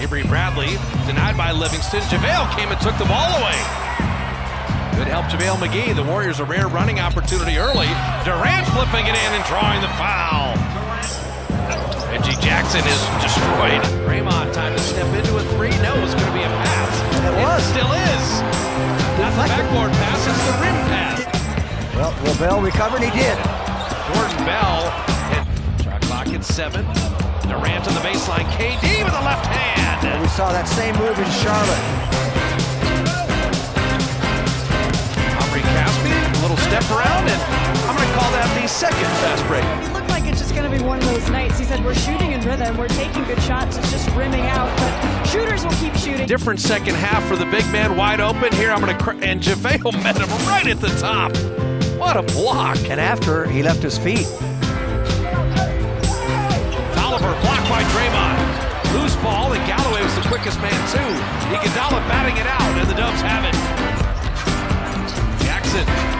Avery Bradley denied by Livingston. JaVale came and took the ball away. Good help, JaVale McGee. The Warriors a rare running opportunity early. Durant flipping it in and drawing the foul. Reggie Jackson is destroyed. Draymond time to step into a three. No, it's going to be a pass. It still is. Not the backboard pass, it's the rim pass. Well, Bell recovered, he did. Jordan Bell. Shot clock at 7. Durant to the baseline. KD with the left hand. And we saw that same move in Charlotte. Aubrey Caspi, a little step around, and I'm going to call that the second fast break. It looked like it's just going to be one of those nights. He said, we're shooting in rhythm, we're taking good shots, it's just rimming out, but shooters will keep shooting. Different second half for the big man, wide open. Here I'm going to, and JaVale met him right at the top. What a block. And after, he left his feet. Oliver blocked by Draymond. Loose ball, and Galloway was the quickest man too. Iguodala batting it out, and the Dubs have it. Jackson